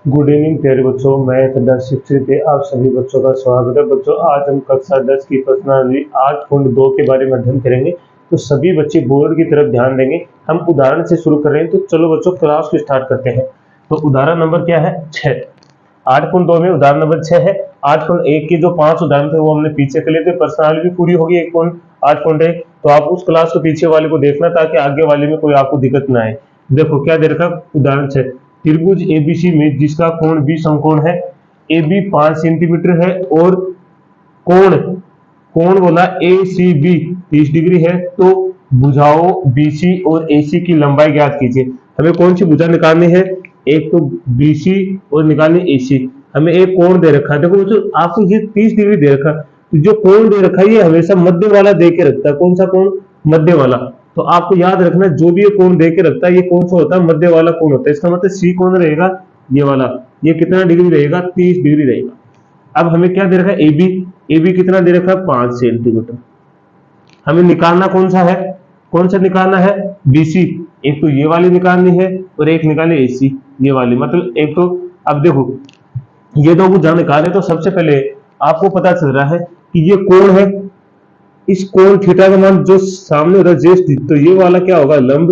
Good evening प्यारे बच्चों, मैं कदर शिक्षित है आप सभी बच्चों का स्वागत है। बच्चों, आज हम कक्षा 10 की प्रश्नावली 8.2 के बारे में अध्ययन करेंगे। तो सभी बच्चे बोर्ड की तरफ ध्यान देंगे। हम उदाहरण से शुरू कर रहे हैं, तो चलो बच्चों क्लास को स्टार्ट करते हैं। तो उदाहरण नंबर क्या है? 6। 8.2 में उदाहरण नंबर 6 है। 8.1 के जो 5 उदाहरण थे वो हमने पीछे कर लिए थे। प्रश्नावली भी पूरी होगी 8.1। तो आप उस क्लास को पीछे वाले को देखना ताकि आगे वाले में कोई आपको दिक्कत ना आए। देखो क्या दे रखा उदाहरण 6। त्रिभुज एबीसी में जिसका कोण 20 समकोण है, ए बी 5 सेंटीमीटर है और कोण कोण बोला ए सी बी 30 डिग्री है, तो भुजाओं बीसी और एसी की लंबाई ज्ञात कीजिए। हमें कौन सी भुजा निकालनी है? एक तो बीसी और निकालनी एसी। हमें एक कोण दे रखा है। देखो तो आपको ये 30 डिग्री दे रखा है, तो जो कोण दे रखा है ये हमेशा मध्य वाला दे के रखता है। कौन सा कोण? मध्य वाला। तो आपको याद रखना, जो भी ये कोण दे के रखता है ये कौन सा होता है? मध्य वाला कोण होता है। इसका मतलब सी कोण रहेगा ये वाला। ये कितना डिग्री रहेगा? 30 डिग्री रहेगा। अब हमें क्या दे रखा है? एबी। एबी कितना दे रखा है? 5 सेंटीमीटर। हमें निकालना कौन सा है? कौन सा निकालना है? बीसी। एक तो ये वाली निकालनी है और एक निकालनी एसी, ये वाली। मतलब एक तो अब देखो ये दो भुजा निकाले, तो सबसे पहले आपको पता चल रहा है कि ये कोण है। इस कोण थीटा का मान जो सामने होता है ज्येष्ठ, तो ये वाला क्या होगा? लंब।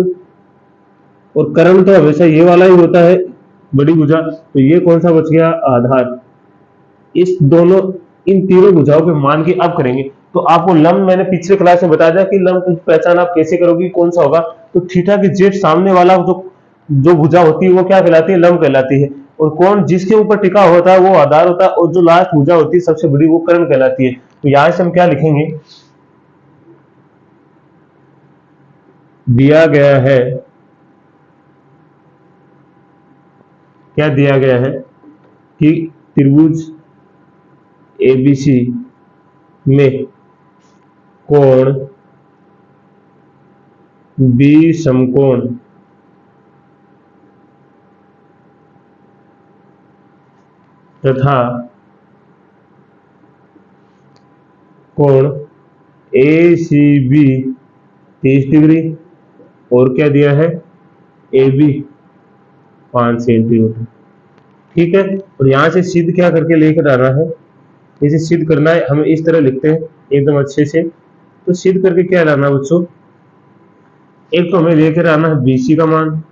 और कर्ण तो हमेशा ये वाला ही होता है, बड़ी भुजा। तो ये कौन सा बच गया? आधार। इस दोनों इन तीनों भुजाओं के मान की अब करेंगे। तो आपको लंब मैंने पिछले क्लास में बता दिया कि लंब की पहचान आप कैसे करोगे, कौन सा होगा। तो थीटा के जेड सामने वाला जो जो भुजा होती है वो क्या कहलाती है? लंब कहलाती है। और कौन जिसके ऊपर टिका होता है वो आधार होता है, और जो लास्ट भुजा होती है सबसे बड़ी वो कर्ण कहलाती है। तो यहां से हम क्या लिखेंगे? दिया गया है, क्या दिया गया है कि त्रिभुज एबीसी में कोण बी समकोण तथा कोण ए सी बी 30 डिग्री, और क्या दिया है? A B 5 centimetre. ठीक है। और यहां से सिद्ध क्या करके लेकर आना है? इसे सिद्ध करना है, हमें इस तरह लिखते हैं एकदम अच्छे से। तो सिद्ध करके क्या लाना बच्चों? एक तो हमें लेकर आना है बीसी का मान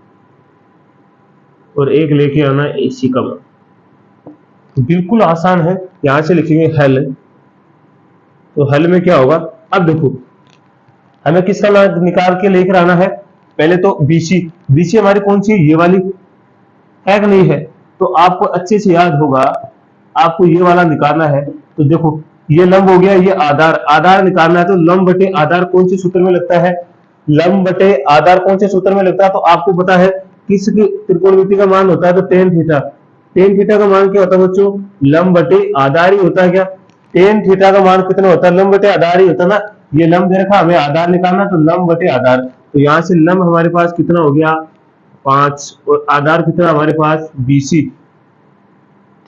और एक लेके आना है एसी का मान। बिल्कुल आसान है। यहां से लिखेंगे हल। तो हल में क्या होगा? अब देखो हमें किसका मान निकाल के लेकर आना है? पहले तो बीसी। बीसी हमारी कौन सी? ये वाली है कि नहीं है? तो आपको अच्छे से याद होगा, आपको ये वाला निकालना है। तो देखो ये लंब हो गया, ये आधार। आधार निकालना है तो लंब बटे आधार कौन से सूत्र में लगता है? लंब बटे आधार कौन से सूत्र में लगता है? तो आपको पता है किस त्रिकोणमिति का मान होता है? तो टेन थीटा। टेन थीटा का मान क्या होता है बच्चों? लंब बटे आधार ही होता है। क्या टेन थीटा का मान कितना होता है? लंब बटे आधार ही होता है ना। ये लंब दे रखा, हमें आधार निकालना, तो लंब बटे आधार। तो यहां से लंब हमारे पास कितना हो गया? 5, और आधार कितना हमारे पास? बीसी।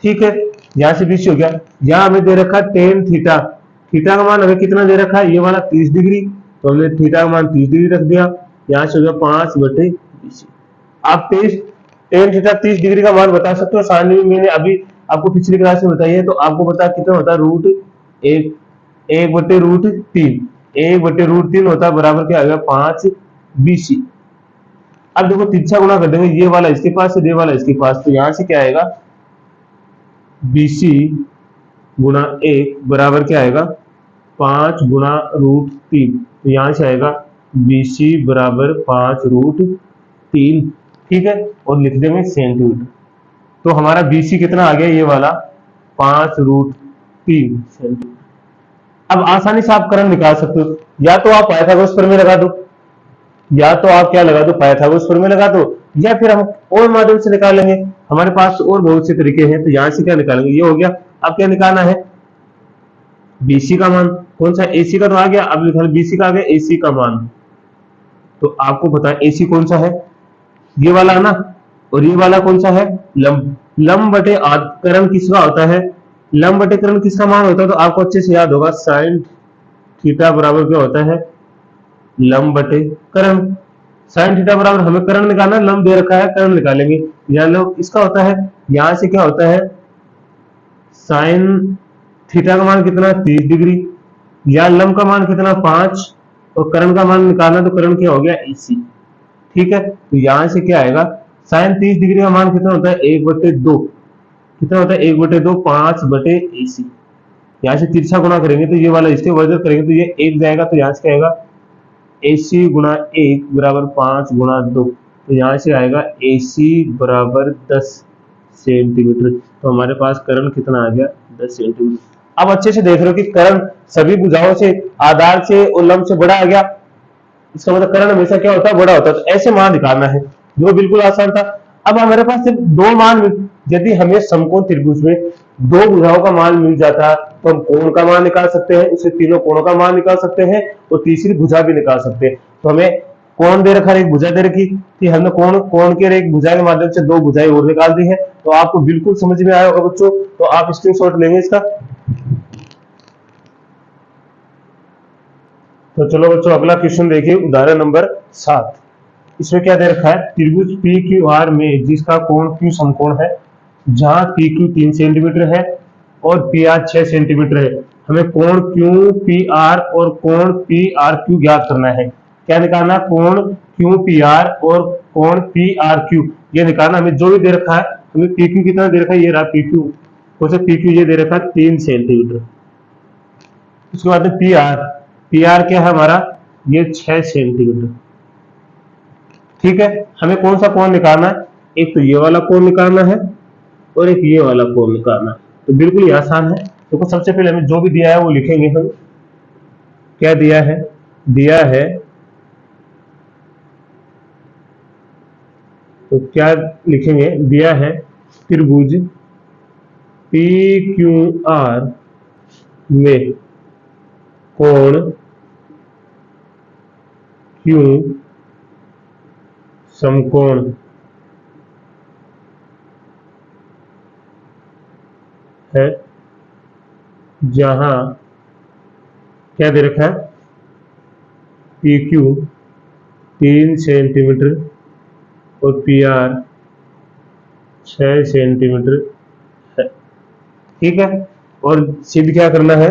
ठीक है, यहां से बीसी हो गया। यहां हमें दे रखा टेन थीटा। थीटा का मान हमें कितना दे रखा है? ये वाला 30 डिग्री। तो हमने थीटा का मान 30 डिग्री रख दिया। यहां से हो गया 5 बटे बीसी। आप टेन थीटा 30 डिग्री का मान बता सकते हो। सामने में मैंने अभी आपको पिछली क्लास में बताई है, तो आपको पता कितना होता है? रूट एक। एक बटे रूट 3। एक बटे रूट 3 होता है बराबर क्या आ गया? 5 बीसी। अब देखो तिरछा गुणा कर देंगे, ये वाला इसके पास है, ये वाला इसके पास। तो यहां से क्या आएगा? बीसी गुणा 1 बराबर क्या आएगा? 5 गुणा रूट 3। तो यहां से आएगा बीसी बराबर 5 रूट 3। ठीक है, और लिख देंगे सेंटीमीटर। तो हमारा बीसी कितना आ गया? ये वाला 5 रूट 3 सेंटीमीटर। अब आसानी से आप कर्ण निकाल सकते हो। या तो आप पाइथागोरस प्रमेय लगा दो, या तो आप क्या लगा दो? पाइथागोरस प्रमेय लगा दो, या फिर हम और माध्यम से निकाल लेंगे। हमारे पास और बहुत से तरीके हैं। तो यहां से क्या निकालेंगे? ये हो गया। अब क्या निकालना है? बीसी का मान। कौन सा? एसी का तो आ गया। अब लिखा बीसी का आ गया, एसी का मान। तो आपको पता है एसी कौन सा है? ये वाला है ना। और ये वाला कौन सा है? लंब। लंब बटे कर्ण किसका होता है? लंब बटे कर्ण किसका मान होता है? तो आपको अच्छे से याद होगा, साइन थीटा बराबर क्या होता है? लंब बटे कर्ण। साइन थीटा बराबर, हमें कर्ण निकालना, लंब दे रखा है, कर्ण निकालेंगे। या लो इसका होता है यहां से क्या होता है, साइन थीटा का मान कितना, 30 डिग्री, या लंब का मान कितना, 5, और करण का मान निकालना, तो करण क्या हो गया, AC। ठीक है, तो यहां से क्या आएगा, साइन 30 डिग्री का मान कितना होता है, 1/2, कितना होता है, 1/2, 5/AC। यहाँ से तिरछा गुणा करेंगे तो ये वाला इसके वर्ग करेंगे तो ये 1 जाएगा, तो यहाँ से क्या आएगा, AC गुणा 1 बराबर 5 गुणा 2, तो यहाँ से आएगा AC बराबर 10 सेंटीमीटर। तो हमारे पास कर्ण कितना आ गया, 10 सेंटीमीटर। अब अच्छे से देख रहे हो कि कर्ण सभी भुजाओं से, आधार से और लंब से बड़ा आ गया, इसका मतलब कर्ण हमेशा क्या होता है, बड़ा होता है। तो ऐसे मान निकालना है, जो बिल्कुल आसान था। अब हमारे पास सिर्फ दो मान, यदि हमें समकोण त्रिभुज में दो भुजाओं का मान मिल जाता तो हम कोण का मान निकाल सकते हैं, उससे तीनों कोणों का मान निकाल सकते हैं और तीसरी भुजा भी निकाल सकते हैं। तो हमें कोण दे रखा है, एक भुजा दे रखी कि हमने कोण के एक भुजा के माध्यम से दो भुजाएं और निकाल दी है। तो आपको बिल्कुल समझ में आया होगा बच्चों, तो आप स्क्रीनशॉट लेंगे इसका। तो चलो बच्चों अगला क्वेश्चन देखिए, उदाहरण नंबर 7। इसमें क्या दे रखा है, त्रिभुज PQR में जिसका कोण Q समकोण है, जहां PQ 3 सेंटीमीटर है और PR 6 सेंटीमीटर है। हमें कोण QPR और कोण PRQ ज्ञात करना है। क्या निकालना, कोण QPR और कोण PRQ ये निकालना। हमें जो भी दे रखा है, हमें PQ कितना दे रखा है, ये रहा PQ, PQ ये दे रखा है 3 सेंटीमीटर। उसके बाद में PR क्या है हमारा, ये 6 सेंटीमीटर। ठीक है, हमें कौन सा कोण निकालना है, एक तो ये वाला कोण निकालना है और एक ये वाला कोण निकालना है। तो बिल्कुल ही आसान है। तो सबसे पहले हमें जो भी दिया है वो लिखेंगे हम। क्या दिया है, दिया है तो क्या लिखेंगे, दिया है त्रिभुज PQR में कोण Q समकोण है, जहां क्या दे रखा है, PQ 3 सेंटीमीटर और PR 6 सेंटीमीटर है। ठीक है, और सिद्ध क्या करना है,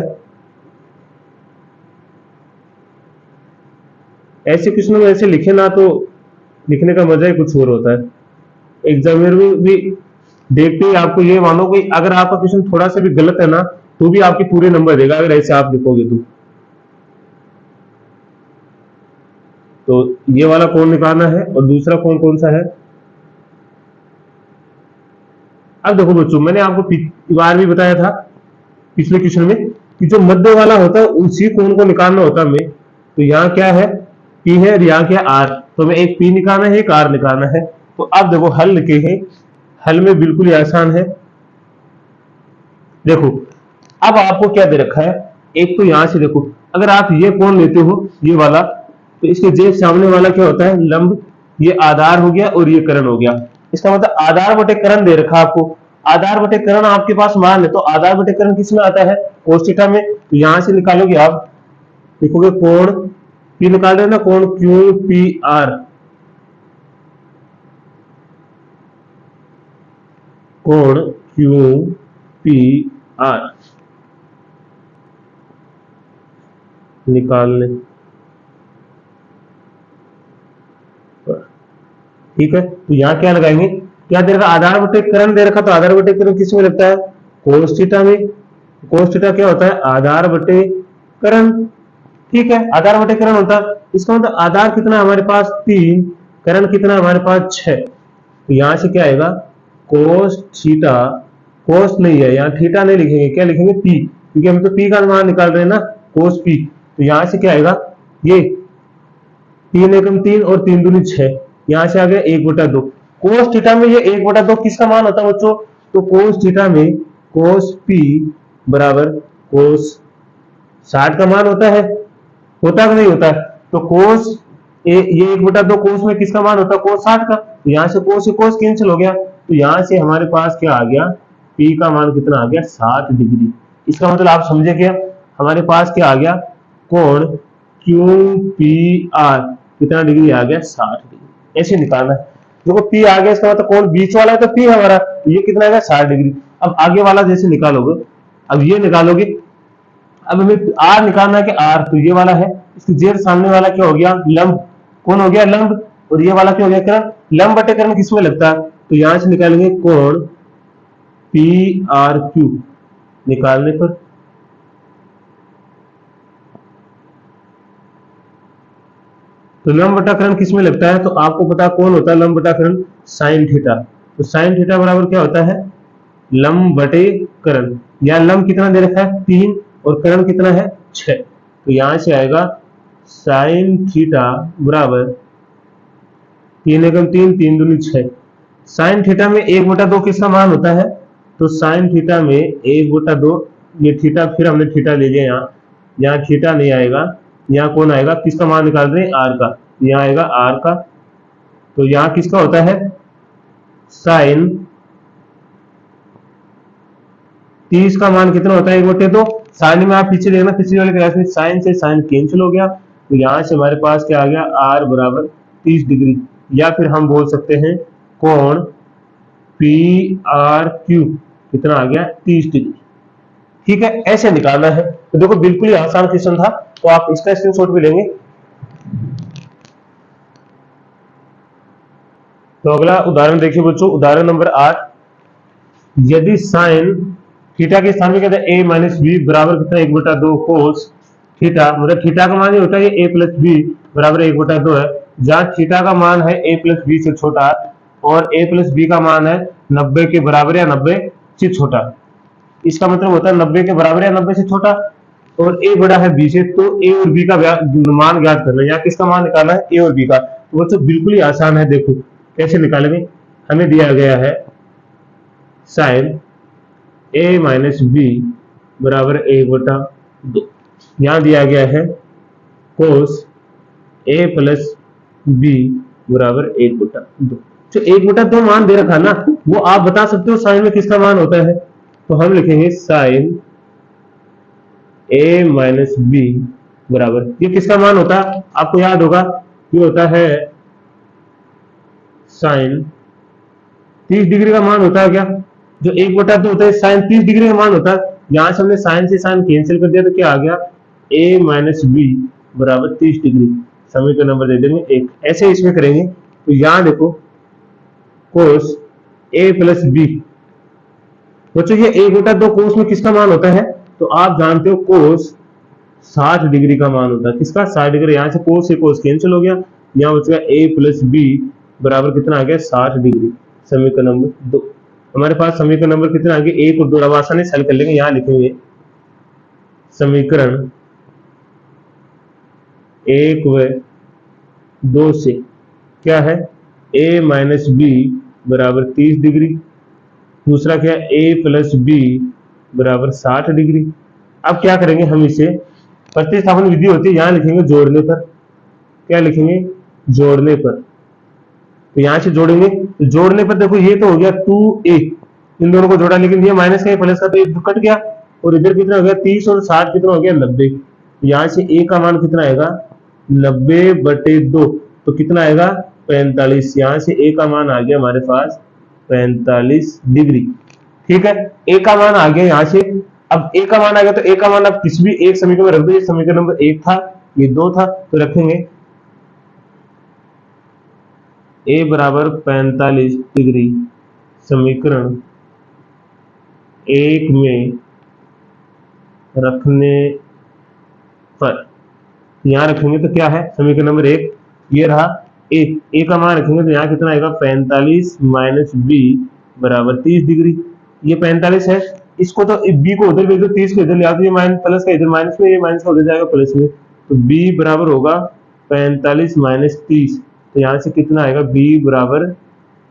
ऐसे क्वेश्चन में ऐसे लिखे ना तो लिखने का मजा ही कुछ और होता है। एग्जामिनर भी देखते ही आपको ये मानो कि अगर आपका क्वेश्चन थोड़ा सा भी गलत है ना तो भी आपके पूरे नंबर देगा, अगर ऐसे आप लिखोगे तो ये वाला कोण निकालना है और दूसरा कोण कौन सा है। अब देखो बच्चों, मैंने आपको बार भी बताया था पिछले क्वेश्चन में कि जो मध्य वाला होता है उसी कोण को निकालना होता है हमें। तो यहाँ क्या है, P है और यहाँ क्या R, तो हमें एक P निकालना है, एक R निकालना है। तो अब देखो हल लिखे हैं, हल में बिल्कुल ही आसान है। देखो अब आपको क्या दे रखा है, एक तो यहां से देखो, अगर आप ये कोण लेते हो ये वाला, तो इसके जस्ट सामने वाला क्या होता है, लंब, ये आधार हो गया और ये करण हो गया। इसका मतलब आधार बटे करण दे रखा आपको, आधार बटे करण आपके पास मान है, तो आधार बटे करण किसमें आता है, cos थीटा में। तो यहां से निकालोगे आप, देखोगे कोण P निकाल रहे हैं ना, कोण QPR, कोण QPR निकालने, ठीक है। तो यहाँ क्या लगाएंगे, क्या दे रखा, आधार बटे करण दे रखा, तो आधार बटे करण किस में लगता है, cos थीटा में। cos थीटा क्या होता है, आधार बटे करण। ठीक है, आधार बटे करण होता है, इसका मतलब आधार कितना हमारे पास 3, करण कितना हमारे पास 6। तो यहां से क्या आएगा, cos थीटा, cos नहीं है यहाँ, थीटा नहीं लिखेंगे, क्या लिखेंगे P, क्योंकि हम तो P का मान निकाल रहे हैं ना, cos P। तो यहां से क्या आएगा, ये 3 एकम 3 और 3 दूनी 6, यहां से आ गया 1/2। cos थीटा में ये 1/2 किसका मान होता है बच्चों, तो cos थीटा में cos P बराबर cos 60 का मान होता है कि नहीं होता है। तो cos ये 1/2 cos में किसका मान होता है, cos 60 का। तो यहां से cos से cos कैंसिल हो गया, तो यहां से हमारे पास क्या आ गया, P का मान कितना आ गया, 60 डिग्री। इसका मतलब आप समझे क्या, हमारे पास क्या आ गया, कोण QPR कितना डिग्री आ गया, 60 डिग्री। ऐसे निकालना है। देखो पी आ गया, इसका मतलब कौन बीच वाला है, तो पी हमारा, ये कितना आएगा 60 डिग्री। अब आगे वाला जैसे निकालोगे, अब ये निकालोगे, अब हमें आर निकालना है कि आर, तो ये वाला है, इसके जेड सामने वाला क्या हो गया, लंब, कौन हो गया लंब, और ये वाला क्या हो गया करण, लंब बटे करण किसमें लगता है, तो यहां से निकालेंगे कोण पी आर क्यू, निकालने पर तो लंब बटा करण किसमें लगता है, तो आपको पता कौन होता है लंब बटा करण, साइन थीटा, तो साइन थीटा बराबर क्या होता है, लंब बटे करण, या लंब कितना दे रखा है 3 और करण कितना है 6, तो यहां से आएगा साइन थीटा बराबर 3 एकम 3, 3 दूनी 6। साइन थीटा में 1/2 किसका मान होता है, तो साइन थीटा में 1/2, ये थीटा फिर हमने थीटा ले लिया, यहाँ यहाँ थीटा नहीं आएगा, यहाँ कौन आएगा, किसका मान निकाल रहे हैं आर का, यहाँ आएगा आर का, तो यहाँ किसका होता है साइन 30 का मान कितना होता है 1/2, साइन में आप पीछे देखना, पिछले वाले क्लास में साइन से साइन कैंसिल हो गया, तो यहां से हमारे पास क्या आ गया आर बराबर 30 डिग्री, या फिर हम बोल सकते हैं कोण पी आर क्यू कितना आ गया 30 डिग्री। ठीक है, ऐसे निकालना है, तो देखो बिल्कुल ही आसान क्वेश्चन था, तो आप इसका स्क्रीनशॉट भी लेंगे। तो अगला उदाहरण देखिए बच्चों, उदाहरण नंबर 8, यदि साइन थीटा के स्थान में कहते हैं a माइनस बी बराबर कितना 1/2 कोस थीटा, मतलब थीटा का मान ये होता है a प्लस बी बराबर 1/2 है, जहां थीटा का मान है a प्लस बी से छोटा और a प्लस बी का मान है 90 के बराबर या 90 से छोटा, इसका मतलब होता है 90 के बराबर या 90 से छोटा, और a बड़ा है b से, तो a और b का मान ज्ञात करना है, या किसका मान निकालना है a और b का, तो बच्चों बिल्कुल ही आसान है, देखो कैसे निकालेंगे, हमें दिया गया है साइन a माइनस बी बराबर 1/2, यहां दिया गया है कोस a प्लस बी बराबर 1/2, जो 1/2 मान दे रखा ना, वो आप बता सकते हो साइन में किसका मान होता है, तो हम लिखेंगे साइन a माइनस बी बराबर, ये किसका मान होता है आपको याद होगा, ये होता है साइन 30 डिग्री का मान होता है क्या, जो 1/2 होता है साइन 30 डिग्री का मान होता है, यहां से हमने साइन से साइन कैंसिल कर दिया, तो क्या आ गया a माइनस बी बराबर 30 डिग्री, समीकरण नंबर दे देंगे 1, ऐसे इसमें करेंगे, तो यहां देखो कोस a प्लस बी, बच्चों ये 1/2 कोस में किसका मान होता है, तो आप जानते हो कोस 60 डिग्री का मान होता है, किसका 60 डिग्री, यहां से कोस से कोस कैंसिल हो गया, यहाँ बच गया a प्लस बी बराबर कितना आ गया 60 डिग्री, समीकरण नंबर 2, हमारे पास समीकरण नंबर कितना आ गया 1 और 2, आसानी से हल कर लेंगे, यहां लिखेंगे समीकरण 1 व 2 से क्या है a माइनस बी बराबर 30 डिग्री, दूसरा क्या है a प्लस बी बराबर 60 डिग्री। अब क्या करेंगे हम इसे, प्रतिस्थापन विधि होती है, यहां लिखेंगे जोड़ने पर, क्या लिखेंगे जोड़ने पर, तो यहां से जोड़ेंगे, तो जोड़ने पर देखो ये तो हो गया 2a, इन दोनों को जोड़ा, लेकिन ये माइनस का प्लस का तो एक कट गया, और इधर कितना हो गया 30 और 60 कितना हो गया 90, यहां से a का मान कितना आएगा 90/2, तो कितना आएगा 45, यहां से a का मान आ गया हमारे पास 45 डिग्री। ठीक है, a का मान आ गया यहां से, अब a का मान आ गया, तो a का मान आप किसी भी एक समीकरण में रख दो, समीकरण नंबर 1 था, ये 2 था, तो रखेंगे a बराबर 45 डिग्री समीकरण 1 में रखने पर, यहां रखेंगे तो क्या है समीकरण नंबर 1 ये रहा, a का मान रखेंगे तो यहाँ कितना आएगा 45 माइनस बी बराबर 30 डिग्री, ये 45 है, इसको तो b को उधर भेज दो, 30 को इधर ले आओ, तो ये माइनस प्लस का इधर माइनस में, ये माइनस का उधर जाएगा प्लस में, तो b बराबर होगा 45 माइनस 30, तो यहाँ से कितना आएगा b बराबर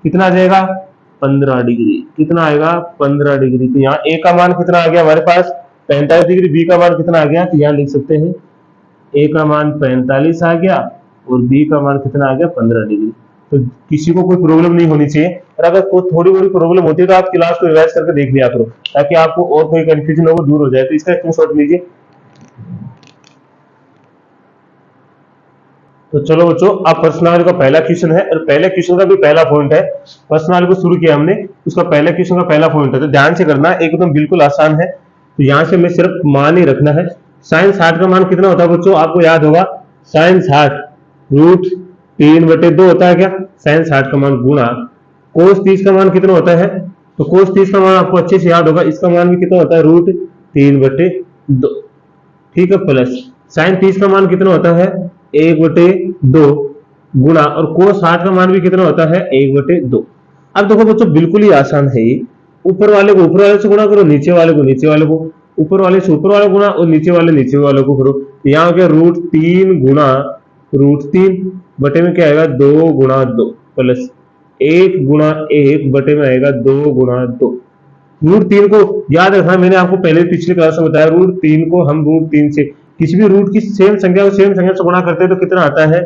कितना आ जाएगा 15 डिग्री, कितना आएगा 15 डिग्री, तो यहाँ a का मान कितना आ गया हमारे पास 45 डिग्री, b का मान कितना आ गया, तो यहाँ लिख सकते हैं a का मान 45 आ गया और b का मान कितना आ गया 15 डिग्री। तो किसी को कोई प्रॉब्लम नहीं होनी चाहिए, और अगर कोई थोड़ी बड़ी प्रॉब्लम होती है तो आप क्लास को रिवाइज करके देख लिया करो, ताकि आपको और कोई कंफ्यूजन हो वो दूर हो जाए, तो इसका स्क्रीनशॉट लीजिए। तो चलो बच्चों, अब प्रश्नावली का पहला क्वेश्चन है और पहले क्वेश्चन का भी पहला पॉइंट है। प्रश्नावली को शुरू किया हमने, उसका पहला क्वेश्चन का पहला पॉइंट है, तो ध्यान से करना, एकदम बिल्कुल आसान है। तो यहाँ से मैं सिर्फ मान ही रखना है। साइन 60 का मान कितना होता है बच्चों, आपको याद होगा, साइन 60 √3/2 होता है क्या, साइन 60 का मान गुणा कोस 30 का मान कितना होता है, तो कोस 30 का मान आपको अच्छे से याद होगा, इसका मान भी कितना होता है, √3/2। ठीक है, प्लस साइन 30 का मान कितना होता है, 1/2 गुणा, और कोस 60 का मान भी कितना होता है, 1/2। अब देखो बच्चों, बिल्कुल ही आसान है ये। ऊपर वाले को ऊपर वाले से गुणा करो, नीचे वाले को नीचे वाले को, ऊपर वाले से ऊपर वाले गुणा, और नीचे वाले को करो। तो यहाँ हो गया √3 गुणा √3 बटे में क्या आएगा, 2 गुणा 2 प्लस 1 गुणा 1 बटे में आएगा 2 गुणा 2। √3 को याद रखना, मैंने आपको पहले पिछले क्लास में बताया, √3 को हम √3 से किसी भी रूट की सेम संख्या को सेम संख्या से गुणा करते हैं तो कितना आता है,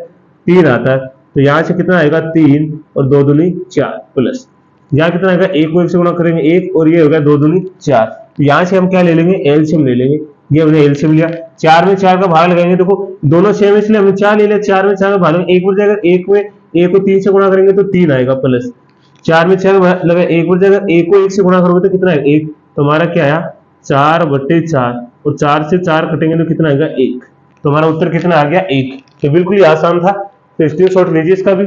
3 आता है। तो यहाँ से कितना आएगा, 3 और 2 दूनी 4 प्लस यहाँ कितना आएगा, 1 को 1 से गुणा करेंगे 1, और ये हो गया 2 दूनी 4। तो यहाँ से हम क्या ले लेंगे, एलसीएम ले लेंगे। ये हमने एलसीएम लिया, 4 में 4 का भाग लगाएंगे, देखो दोनों सेम इसलिए हमने 4 ले लिया, 4 में 4 का भाग लगाएंगे, 1 बढ़ जाएगा, 1 में 1 को 3 से गुणा करेंगे तो 3 आएगा, प्लस 4 में 4 लगा 1 बढ़ जाएगा, 1 को 1 से गुणा करोगे तो कितना है, 1। तो हमारा क्या आया, 4/4, और 4 से 4 कटेंगे तो कितना आएगा, 1। तो हमारा उत्तर कितना आ गया, 1। तो बिल्कुल ही आसान था, तो स्क्रीनशॉट लीजिए इसका भी।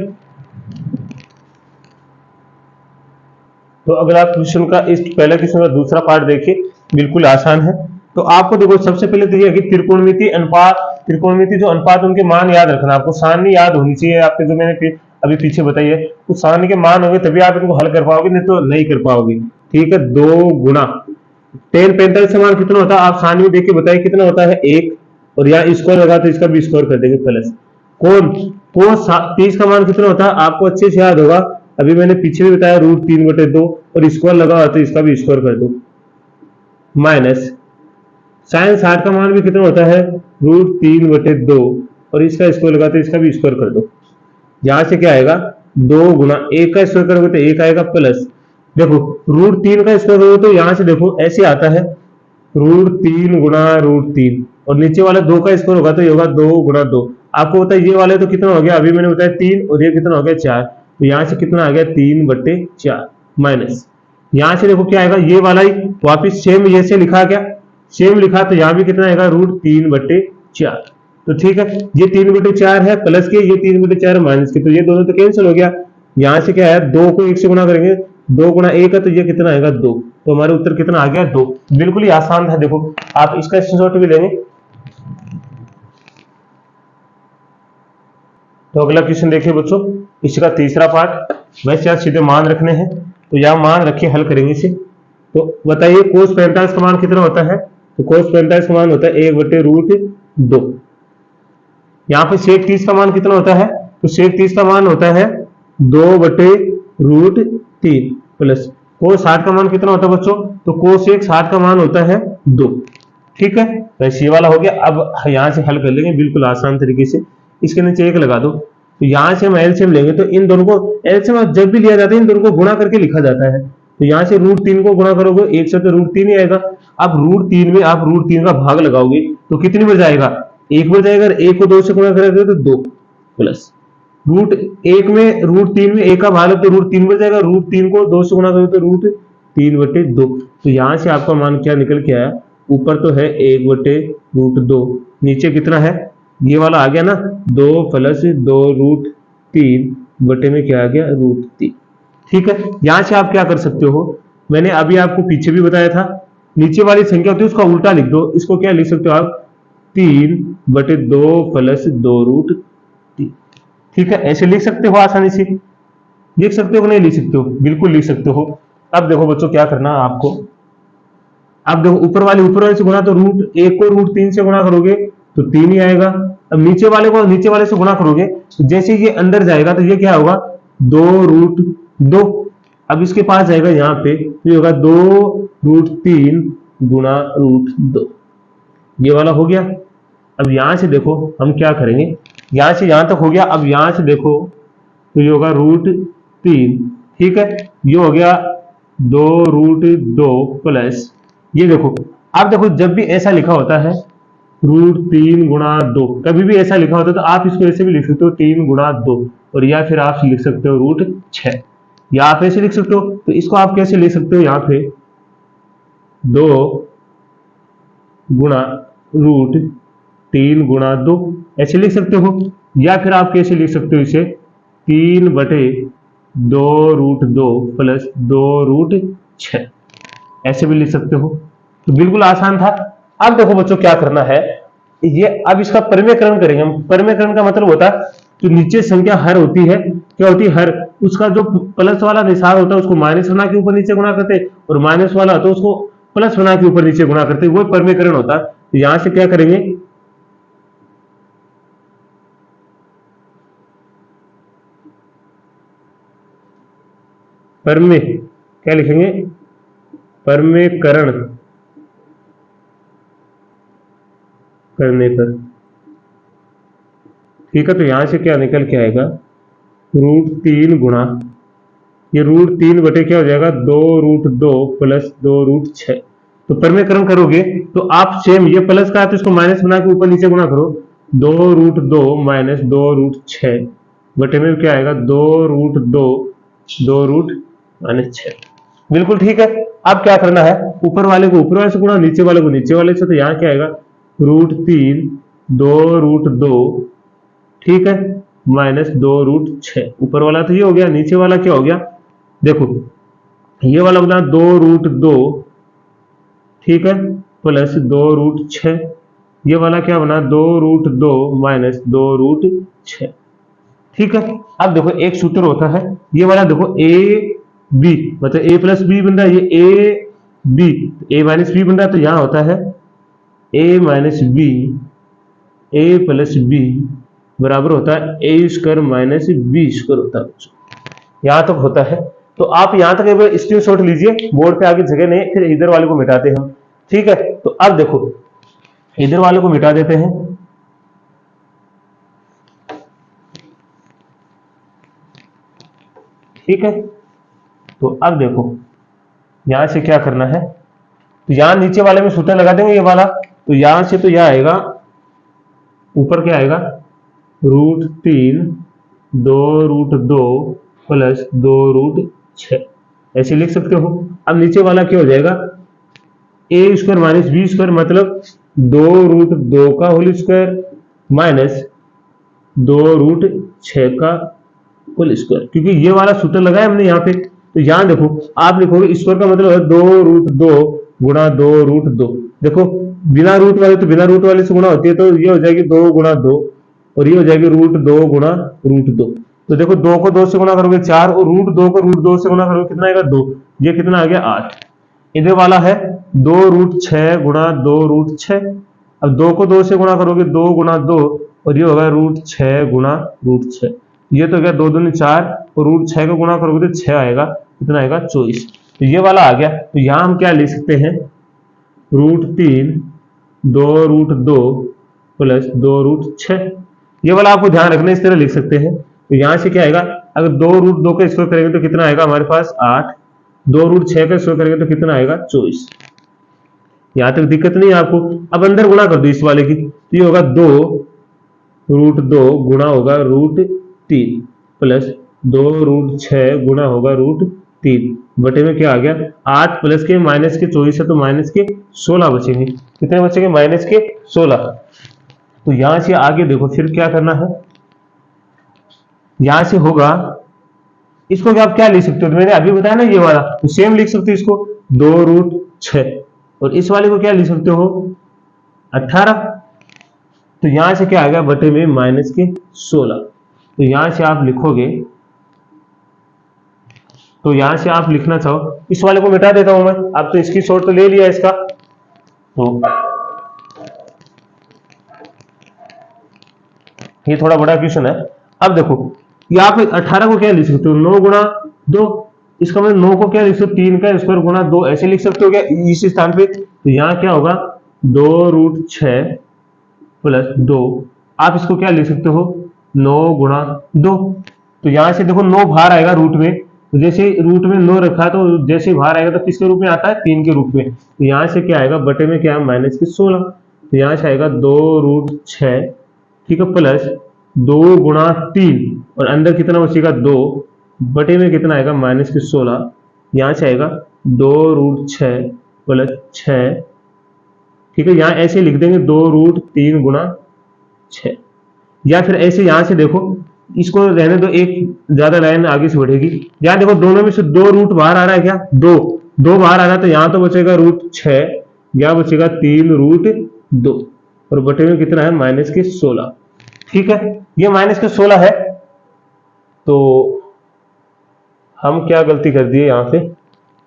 तो अगर आप क्वेश्चन का इस पहले क्वेश्चन का दूसरा पार्ट देखिए, बिल्कुल आसान है। तो आपको देखो, सबसे पहले तो ये है कि त्रिकोणमिति अनुपात, त्रिकोणमिति जो अनुपात उनके मान याद रखना, आपको सारणी याद होनी चाहिए। आपके जो मैंने अभी पीछे बताई है, तो सारणी के मान होंगे तभी आप इनको हल कर पाओगे, नहीं तो नहीं कर पाओगे। ठीक है, 2 गुणा tan 45 का मान कितना होता है, आप सारणी में देख के बताइए कितना होता है, 1, और यहाँ स्क्वायर लगा तो इसका भी स्क्वायर कर देंगे, प्लस कोण 30 का मान कितना होता है, आपको अच्छे से याद होगा, अभी मैंने पीछे भी बताया, √3/2, और स्क्वायर लगा हुआ तो इसका भी स्क्वायर कर दो, माइनस साइन 60 का मान भी कितना होता है, √3/2, और इसका स्क्वायर लगा तो इसका भी स्क्वायर कर दो। यहां से क्या आएगा, 2 गुणा 1 का स्क्वायर करोगे तो 1 आएगा, प्लस देखो √3 का स्क्वायर करोगे तो यहां से देखो ऐसे आता है, √3 गुणा √3, और नीचे वाला 2 का स्क्वायर होगा तो ये होगा 2 गुणा 2। आपको होता है ये वाले तो कितना हो गया, अभी मैंने बताया 3, और ये कितना हो गया 4। तो यहाँ से कितना आ गया, 3/4, माइनस यहाँ से देखो क्या आएगा, ये वाला ही वापिस सेम जैसे लिखा, क्या सेम लिखा, तो यहाँ भी कितना आएगा, √3/4। तो ठीक है, ये 3/4 है प्लस के, ये 3/4 माइनस के, तो ये दोनों तो कैंसिल हो गया। यहाँ से क्या आया, 2 को 1 से गुणा करेंगे, 2 गुणा 1 है तो ये कितना आएगा, 2। तो हमारे उत्तर कितना आ गया, 2। बिल्कुल ही आसान था, देखो आप इसका स्क्रीनशॉट भी लेंगे। तो अगला क्वेश्चन देखिए बच्चों, इसका तीसरा पार्ट, वैसे यार सीधे मान रखने हैं, तो यहाँ मान रखिए, हल करेंगे इसे। तो बताइए कोस 45 का मान कितना होता है, तो कोस 45 का मान होता है 1/√2। यहाँ पे सेक 30 का मान कितना होता है, तो सेक 30 का मान होता है 2/√3, प्लस कोस 60 का मान कितना होता है बच्चों, तो कोसेक 60 का मान होता है 2। ठीक है, वैसे ये वाला हो गया। अब यहाँ से हल कर लेंगे बिल्कुल आसान तरीके से, इसके नीचे 1 लगा दो, तो यहाँ से हम एलसीएम लेंगे, तो इन दोनों को एलसीएम जब भी लिया जाता है इन दोनों को गुणा करके लिखा जाता है। तो यहाँ से √3 को गुणा करोगे 1 से तो √3 ही आएगा। अब √3 में आप √3 का भाग लगाओगे तो कितनी बढ़ जाएगा, 1 बढ़ जाएगा, 1 को 2 से गुणा करोगे तो 2, प्लस √1 में √3 में 1 का भाग तो √3 बढ़ जाएगा, √3 को 2 से गुणा करोगे तो √3/2। तो यहाँ से आपका मान क्या निकल के आया, ऊपर तो है 1/√2, नीचे कितना है, ये वाला आ गया ना, 2 + 2√3 बटे में क्या आ गया, √3। ठीक है, यहां से आप क्या कर सकते हो, मैंने अभी आपको पीछे भी बताया था, नीचे वाली संख्या होती है उसका उल्टा लिख दो। इसको क्या लिख सकते हो आप, 3/2 + 2√3। ठीक है, ऐसे लिख सकते हो, आसानी से लिख सकते हो, नहीं लिख सकते हो, बिल्कुल लिख सकते हो। अब देखो बच्चों क्या करना है आपको, अब देखो ऊपर वाले से गुणा, तो √1 को √3 से गुणा करोगे तो 3 ही आएगा। अब नीचे वाले को नीचे वाले से गुणा करोगे तो जैसे ये अंदर जाएगा तो ये क्या होगा, 2√2। अब इसके पास जाएगा यहाँ पे, तो ये होगा 2√3 गुणा √2, ये वाला हो गया। अब यहां से देखो हम क्या करेंगे, यहां से यहां तक हो गया। अब यहां से देखो तो ये होगा √3, ठीक है, ये हो गया 2√2 प्लस ये देखो। अब देखो जब भी ऐसा लिखा होता है √3 × 2। कभी भी ऐसा लिखा होता है तो आप इसको ऐसे भी लिख सकते हो 3 × 2, और या फिर आप लिख सकते हो √6, या आप ऐसे लिख सकते हो। तो इसको आप कैसे लिख सकते हो, यहाँ पे 2 गुणा √3 × 2 ऐसे लिख सकते हो, या फिर आप कैसे लिख सकते हो इसे 3/2 प्लस 2√6 ऐसे भी लिख सकते हो। तो बिल्कुल आसान था। अब देखो बच्चों क्या करना है, ये अब इसका परिमेयकरण करेंगे हम। परिमेयकरण का मतलब होता है जो नीचे संख्या हर होती है, क्या होती है हर, उसका जो प्लस वाला निशान होता है उसको माइनस बना के ऊपर नीचे गुणा करते हैं, और माइनस वाला होता है उसको प्लस बना के ऊपर नीचे गुणा करते हैं, वो परिमेयकरण होता है। तो यहां से क्या करेंगे, परिमेय क्या लिखेंगे, परिमेयकरण करने पर, ठीक है। तो यहां से क्या निकल के आएगा, √3 गुणा ये √3 बटे क्या हो जाएगा 2√2 प्लस 2√6। तो परिमेयकरण करोगे तो आप सेम ये प्लस का है तो इसको माइनस बना के ऊपर नीचे गुणा करो, 2√2 माइनस 2√6 बटे में क्या आएगा 2√2 2√-6। बिल्कुल ठीक है। अब क्या करना है, ऊपर वाले को ऊपर वाले से गुणा, नीचे वाले को नीचे वाले से। तो यहाँ क्या आएगा √3 2√2, ठीक है, माइनस 2√6। ऊपर वाला तो ये हो गया, नीचे वाला क्या हो गया, देखो ये वाला बना 2√2, ठीक है, प्लस 2√6। ये वाला क्या बना 2√2 माइनस 2√6, ठीक है। अब देखो एक सूत्र होता है, ये वाला देखो ए बी मतलब ए प्लस बी बन रहा है, ये A B A minus B बन रहा है। तो यहां होता है A minus B A plus B बराबर होता है a² माइनस b² होता है। यहां तक होता है। तो आप यहां तक एक बार स्क्रीनशॉट लीजिए, बोर्ड पे आगे जगह नहीं, फिर इधर वाले को मिटाते हैं हम, ठीक है। तो अब देखो इधर वाले को मिटा देते हैं, ठीक है। तो अब देखो यहां से क्या करना है, तो यहां नीचे वाले में सूत्र लगा देंगे ये वाला। तो यहां से तो यह आएगा, ऊपर क्या आएगा √3 2√2 प्लस 2√6 ऐसे लिख सकते हो। अब नीचे वाला क्या हो जाएगा a² माइनस b² मतलब 2√2 का होल स्क्वायर माइनस 2√6 का होल स्क्वायर, क्योंकि ये वाला सूत्र लगाया हमने यहाँ पे। तो यहां देखो आप लिखोगे स्क्वायर का मतलब है 2√2 गुणा 2√2। देखो बिना रूट वाले तो बिना रूट वाले से गुणा होती है, तो ये हो जाएगी 2 × 2 और ये हो जाएगी √2 गुणा √2। तो देखो 2 को 2 से गुणा करोगे 4 और √2 को √2 से गुणा करोगे कितना आएगा 2, ये कितना आ गया 8। इधर वाला है 2√6 गुणा 2√6। अब 2 को 2 से गुणा करोगे 2 × 2 और ये होगा √6 गुणा √6। ये तो गया 2 दूनी 4 और √6 को गुणा करोगे तो 6 आएगा, कितना आएगा 24। तो ये वाला आ गया। तो यहां हम क्या लिख सकते हैं √3 2√2 प्लस 2√6। ये वाला आपको ध्यान रखना, इस तरह लिख सकते हैं। तो यहां से क्या आएगा, अगर 2√2 का स्क्वायर करेंगे तो कितना आएगा हमारे पास 8, 2√6 का स्क्वायर करेंगे तो कितना आएगा 24। यहां तक दिक्कत नहीं है आपको। अब अंदर गुणा कर दो इस वाले की, तो ये होगा 2√2 गुणा होगा √3 प्लस 2√6 गुणा होगा √3 बटे में क्या आ गया 8 प्लस के माइनस के 24 है तो माइनस के 16 बचेंगे। कितने बचेंगे माइनस के 16। तो यहां से आगे देखो फिर क्या करना है, यहां से होगा इसको क्या आप क्या लिख सकते हो, तो मैंने अभी बताया ना ये वाला, तो सेम लिख सकते हो इसको 2√6 और इस वाले को क्या लिख सकते हो 18। तो यहां से क्या आ गया बटे में माइनस के 16। तो यहां से आप लिखोगे, तो यहां से आप लिखना चाहो, इस वाले को मिटा देता हूं मैं, अब तो इसकी शॉर्ट तो ले लिया इसका। तो ये थोड़ा बड़ा क्वेश्चन है। अब देखो यहाँ पे 18 को क्या लिख सकते हो 9 × 2, इसका मतलब 9 को क्या लिख सकते हो 3 का स्क्वायर गुणा 2 ऐसे लिख सकते हो क्या इस स्थान पे। तो यहाँ क्या होगा 2√6 प्लस 2, आप इसको क्या लिख सकते हो 9 × 2। तो यहां से देखो 9 बाहर आएगा रूट में, तो जैसे रूट में 9 रखा तो जैसे बाहर आएगा तो किसके रूप में आता है 3 के रूप में। तो यहां से क्या आएगा बटे में क्या माइनस के 16। तो यहाँ से आएगा 2√6, ठीक है, प्लस 2 × 3 और अंदर कितना बचेगा 2 बटे में कितना आएगा -16। यहाँ से आएगा 2√6 प्लस 6, ठीक है। यहाँ ऐसे लिख देंगे 2√3 × 6, या फिर ऐसे यहाँ से देखो, इसको रहने दो, एक ज्यादा लाइन आगे से बढ़ेगी। यहाँ देखो दोनों में से 2 रूट बाहर आ रहा है, क्या 2 बाहर आ रहा है, तो यहाँ तो बचेगा √6, यहाँ बचेगा 3√2 और बटे में कितना है -16, ठीक है। ये -16 है। तो हम क्या गलती कर दिए यहाँ पे,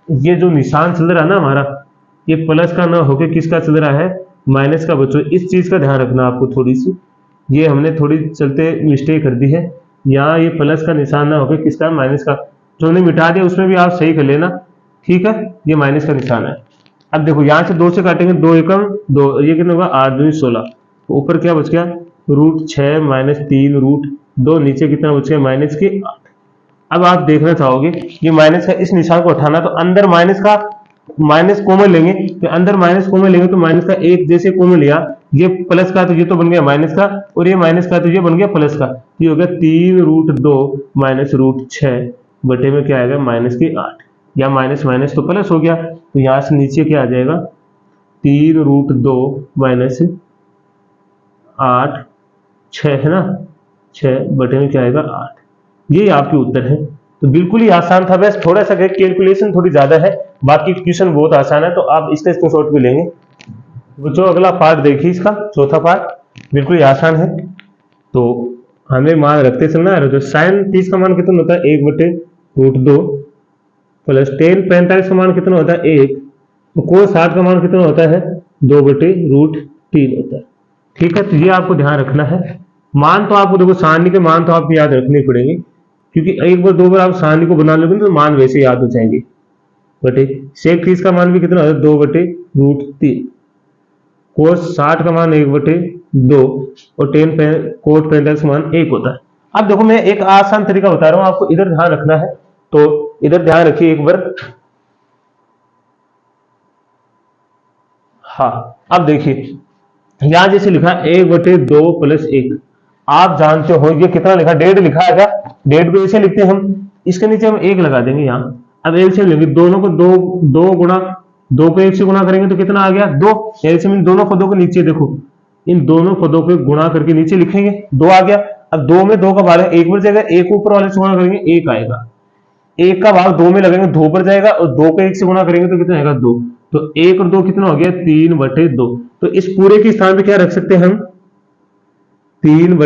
ये जो निशान चल रहा है ना हमारा, ये प्लस का ना होके किसका चल रहा है, माइनस का। बच्चों इस चीज का ध्यान रखना आपको थोड़ी सी, ये हमने थोड़ी चलते मिस्टेक कर दी है। यहाँ ये प्लस का निशान ना होके किसका, माइनस का। जो हमने मिटा दिया उसमें भी आप सही कर लेना, ठीक है। ये माइनस का निशान है। अब देखो यहाँ से 2 से काटेंगे, 2 एकम 2, ये कितना होगा 8 दूनी 16, ऊपर क्या बच गया √6 - 3√2, नीचे कितना बच गया -8। अब आप देखना चाहोगे ये माइनस का इस निशान को उठाना, तो अंदर माइनस का माइनस कॉमन लेंगे, तो अंदर माइनस कॉमन लेंगे तो माइनस का एक जैसे कॉमन लिया, ये प्लस का तो ये तो बन गया माइनस का, और ये माइनस का तो ये बन गया प्लस का। ये हो गया 3√2 -√6 बटे में क्या आएगा -8, या माइनस माइनस तो प्लस हो गया, तो यहाँ से नीचे क्या आ जाएगा 3√2 -8, 6 है ना, 6 बटे में क्या आएगा 8। ये आपके उत्तर है। तो बिल्कुल ही आसान था, बस थोड़ा सा कैलकुलेशन थोड़ी ज्यादा है, बाकी क्वेश्चन बहुत आसान है। तो आप इसका स्क्रीनशॉट भी लेंगे। जो अगला पार्ट देखिए, इसका चौथा पार्ट बिल्कुल ही आसान है। तो हमें मान रखते चलना है, जो sin 30 का मान कितना होता है 1/√2 प्लस tan 45 का मान कितना होता है 1, तो cos 60 का मान कितना होता है 2/√3 होता है, ठीक है। तो ये आपको ध्यान रखना है। मान तो आपको देखो, सारणी के मान तो आपको याद रखने पड़ेंगे, क्योंकि एक बार 2 बार आप सारणी को बना लोगे तो मान वैसे याद हो जाएंगे। बटे sec 30 का मान भी कितना होता है 2/√3, cos 60 का मान 1/2 और cot 45 का मान 1 होता है। अब देखो मैं एक आसान तरीका बता रहा हूं आपको, इधर ध्यान रखना है, तो इधर ध्यान रखिए एक बार। हाँ, अब देखिए यहां जैसे लिखा 1/2 + 1, आप जानते हो ये कितना लिखा, 1.5 लिखा है क्या, 1.5 को ऐसे लिखते हैं हम, इसके नीचे हम 1 लगा देंगे यहाँ। अब एलसीएम लेंगे, दोनों को 2 गुणा 2 को 1 से गुणा करेंगे तो कितना आ गया 2। एलसीएम इन दोनों पदों को नीचे देखो, इन दोनों पदों को गुणा करके नीचे लिखेंगे 2 आ गया। अब 2 में 2 का भाग है 1 बच जाएगा, 1 ऊपर वाले से गुणा करेंगे 1 आएगा, 1 का भाग 2 में लगेंगे 2 पर जाएगा, और 2 को 1 से गुणा करेंगे तो कितना आएगा 2। तो 1 और 2 कितना हो गया 3/2। तो इस पूरे के स्थान पे क्या रख सकते हैं हम 3/2 -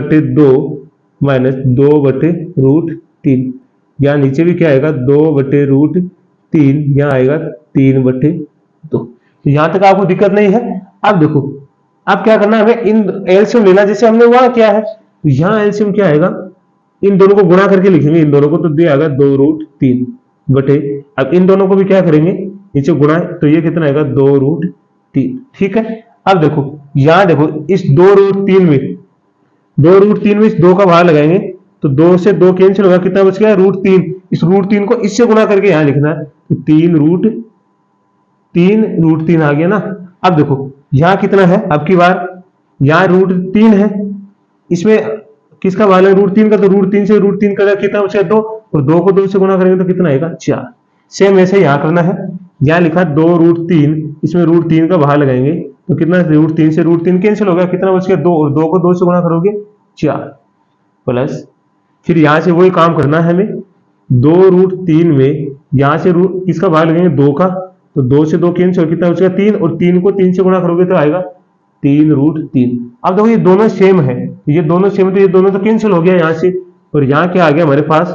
2/√3, यहाँ नीचे भी क्या आएगा 2/√3, यहाँ आएगा 3/2। तो यहां तक आपको दिक्कत नहीं है। अब देखो अब क्या करना है, हमें इन एलसीएम लेना जैसे हमने वहां किया है, तो यहाँ एलसीएम क्या आएगा, इन दोनों को गुणा करके लिखेंगे, इन दोनों को तो दिया आएगा 2√3 बटे, अब इन दोनों को भी क्या करेंगे नीचे गुणा, तो ये कितना आएगा 2√3, ठीक है। अब देखो यहां देखो इस 2√3 में 2√3 में इस 2 का भाग लगाएंगे तो 2 से 2 कैंसिल होगा, कितना बच गया √3। इस √3 को इससे गुणा करके यहां लिखना है, तो 3√3 आ गया ना। अब देखो यहां कितना है, अब की बार यहां √3 है, इसमें किसका भाग है √3 का, तो √3 से √3 का कितना बचा 2, और 2 को 2 से गुणा करेंगे तो कितना आएगा 4। सेम ऐसे यहां करना है, यहां लिखा 2√3, इसमें √3 का भाग लगाएंगे तो कितना √3 से √3 कैंसिल हो गया, कितना बच गया 2, और 2 को 2 से गुणा करोगे 4 प्लस, फिर यहां से वही काम करना है हमें, 2√3 में यहां से किसका भाग लगेंगे 2 का, तो 2 से 2 कैंसिल, कितना बचेगा 3, और 3 को 3 से गुणा करोगे तो आएगा 3√3। अब देखो ये दोनों सेम है, ये दोनों सेम है, तो ये दोनों तो कैंसिल हो गया यहाँ से, और यहाँ क्या आ गया हमारे पास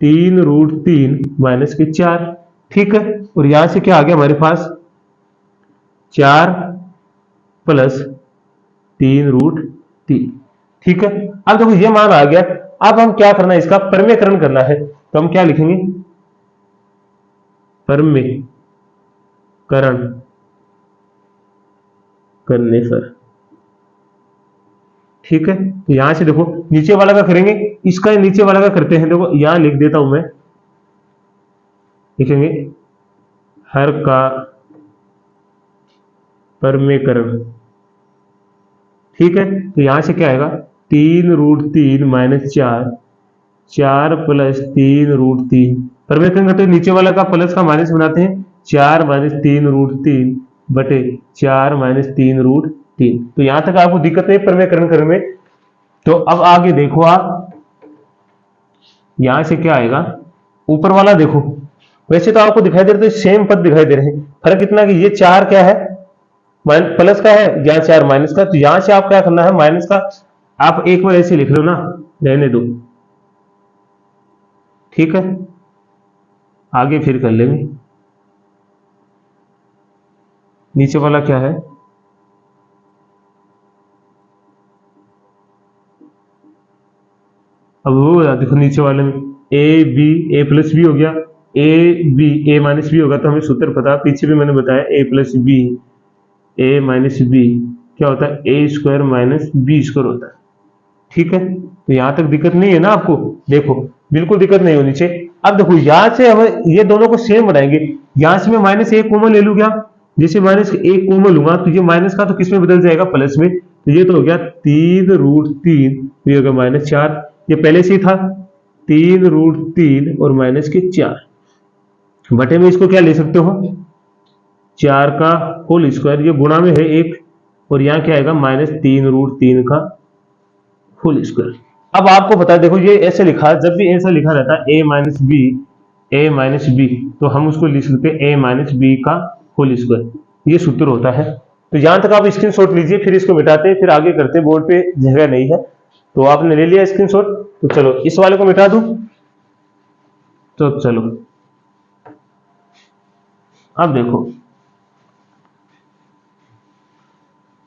3√3 माइनस के 4, ठीक है। और यहां से क्या आ गया हमारे पास 4 प्लस 3√3, ठीक है। अब देखो ये मान आ गया। अब हम क्या करना है, इसका परमेयकरण करना है, तो हम क्या लिखेंगे परमेयकरण करने पर, ठीक है। तो यहां से देखो नीचे वाला का करेंगे, इसका नीचे वाला का करते हैं, देखो यहां लिख देता हूं मैं, लिखेंगे हर का परमेयकरण, ठीक है, तो यहां से क्या आएगा 3√3 माइनस 4, 4 प्लस 3√3, परिवर्तन करते नीचे वाला का प्लस का माइनस बनाते हैं, 4 माइनस 3√3 बटे 4 माइनस 3√3। तो यहां तक आपको दिक्कत नहीं परिवर्तन करने में। तो अब आगे देखो आप, यहां से क्या आएगा, ऊपर वाला देखो, वैसे तो आपको दिखाई दे रहे थे सेम पद दिखाई दे रहे हैं, फर्क इतना कि ये 4 क्या है प्लस का है, यहाँ 4 माइनस का। तो यहां से आप क्या करना है, माइनस का आप एक बार ऐसे लिख लो ना, रहने दो, ठीक है, आगे फिर कर लेंगे। नीचे वाला क्या है, अब वो देखो नीचे वाले में A B, A plus B हो गया, A B A minus B होगा, तो हमें सूत्र पता, पीछे भी मैंने बताया, A plus B A minus B क्या होता है, A square minus B square होता है, ठीक है। तो यहां तक दिक्कत नहीं है ना आपको, देखो बिल्कुल दिक्कत नहीं होनी चाहिए। अब देखो यहां से हम ये दोनों को सेम बनाएंगे, यहां से मैं माइनस एक कॉमन ले लूँ क्या, जैसे माइनस एक कॉमन लूंगा तो ये माइनस का तो किस में बदल जाएगा, प्लस में। तो ये तो हो गया 3√3, ये हो गया माइनस 4, ये पहले से ही था 3√3 और माइनस के 4 बटे में इसको क्या ले सकते हो 4 का होल स्क्वायर, ये गुणा में है 1, और यहाँ क्या आएगा माइनस 3√3 का होल स्क्वायर। अब आपको पता है देखो ये ऐसे लिखा, जब भी ऐसा लिखा रहता है a माइनस बी, तो हम उसको लिख सकते हैं a माइनस बी का होल स्क्वायर, ये सूत्र होता है। तो यहां तक आप स्क्रीनशॉट लीजिए, फिर इसको मिटाते हैं, फिर आगे करते हैं, बोर्ड पे जगह नहीं है। तो आपने ले लिया स्क्रीनशॉट, तो चलो इस वाले को मिटा दूं, तो चलो अब देखो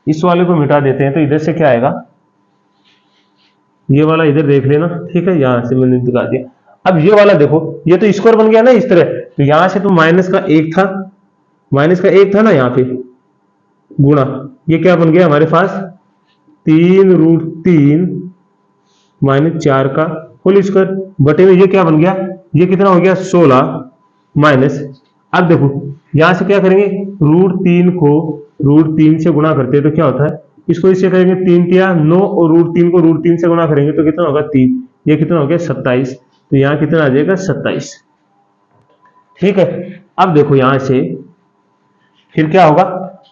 इस वाले को मिटा देते हैं, तो इधर से क्या आएगा, ये वाला इधर देख लेना, ठीक है, यहां से मैंने दिखा दिया। अब ये वाला देखो, ये तो स्क्वायर बन गया ना इस तरह, तो यहां से तो माइनस का एक था ना यहाँ पे गुणा, ये क्या बन गया हमारे पास 3√3 माइनस 4 का होल स्क्वायर बटे में ये क्या बन गया, ये कितना हो गया 16 माइनस। अब देखो यहां से क्या करेंगे, √3 को √3 से गुणा करते हैं तो क्या होता है, इसको इससे करेंगे 3 तिया 9, और √3 को √3 से गुणा करेंगे तो कितना होगा 3, ये कितना हो गया 27, तो यहाँ कितना आ जाएगा 27, ठीक है। अब देखो यहां से फिर क्या होगा,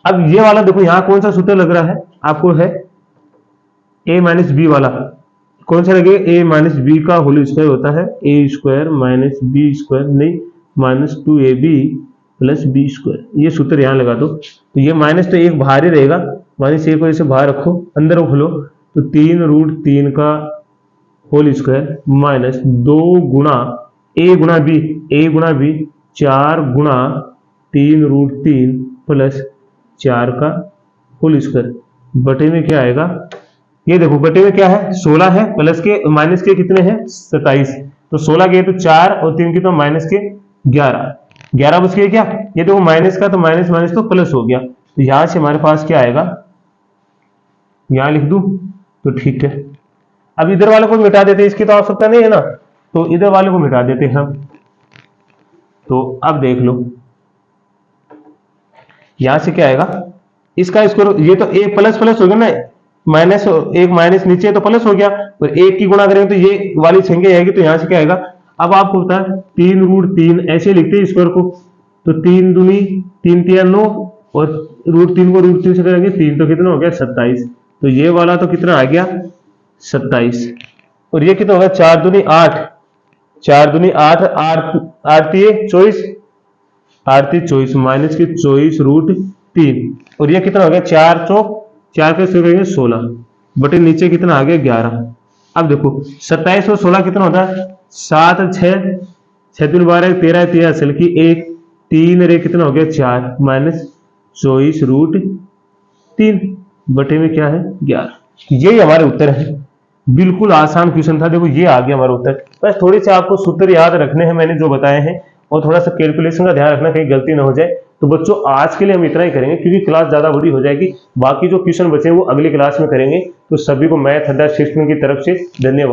अब ये वाला देखो यहाँ कौन सा सूत्र लग रहा है आपको, है a माइनस बी वाला, कौन सा लगेगा a माइनस बी का होल स्क्वायर होता है a square minus B square, नहीं minus 2ab plus B square, ये सूत्र यहाँ लगा दो। तो ये माइनस तो एक बाहर ही रहेगा, माइनस एक को ऐसे बाहर रखो, अंदर खोलो, तो 3√3 का होल स्क्वायर माइनस 2 गुणा a गुणा बी 4 गुणा 3√3 प्लस 4 का होल स्क्वायर बटे में क्या आएगा, ये देखो बटे में क्या है 16 है, प्लस के माइनस के कितने हैं 27, तो 16 के तो 4 और 3 की तो माइनस के 11 बच गए क्या, ये देखो माइनस का तो माइनस माइनस तो प्लस हो गया, तो यहां से हमारे पास क्या आएगा, यहां लिख दूं तो ठीक है। अब इधर वाले को मिटा देते हैं, इसकी तो आवश्यकता नहीं है ना, तो इधर वाले को मिटा देते हैं हम। तो अब देख लो यहां से क्या आएगा, इसका स्क्वायर, ये तो एक प्लस प्लस हो गया ना, माइनस एक माइनस नीचे तो प्लस हो गया, और एक की गुणा करेंगे तो ये वाली संख्या आएगी, तो यहां से क्या आएगा, अब आपको पता है 3√3 ऐसे लिखते हैं स्क्वायर को, तो 3 दूनी 3 तिया 9, और √3 को √3 से करेंगे 3, तो कितना हो गया 27, तो ये वाला तो कितना आ गया 27, और ये कितना होगा 4 दूनी 8, 4 दूनी 8, 8 तिये 24, 8 तिये 24 माइनस के 24√3, और ये कितना हो गया 4 चौक 4 के से करेंगे 16 बटे नीचे कितना आ गया 11। अब देखो 27 और 16 कितना होता है 7 6 6 दूनी 12 13 13 असल की 1 3 रे कितना हो गया 4 माइनस 24√3 बटे में क्या है 11। यही हमारे उत्तर है, बिल्कुल आसान क्वेश्चन था, देखो ये आ गया हमारा उत्तर। बस थोड़े से आपको सूत्र याद रखने हैं मैंने जो बताए हैं, और थोड़ा सा कैलकुलेशन का ध्यान रखना कहीं गलती ना हो जाए। तो बच्चों आज के लिए हम इतना ही करेंगे, क्योंकि क्लास ज्यादा बड़ी हो जाएगी, बाकी जो क्वेश्चन बचे हैं वो अगली क्लास में करेंगे। तो सभी को मैथ अड्डा 6 की तरफ से धन्यवाद।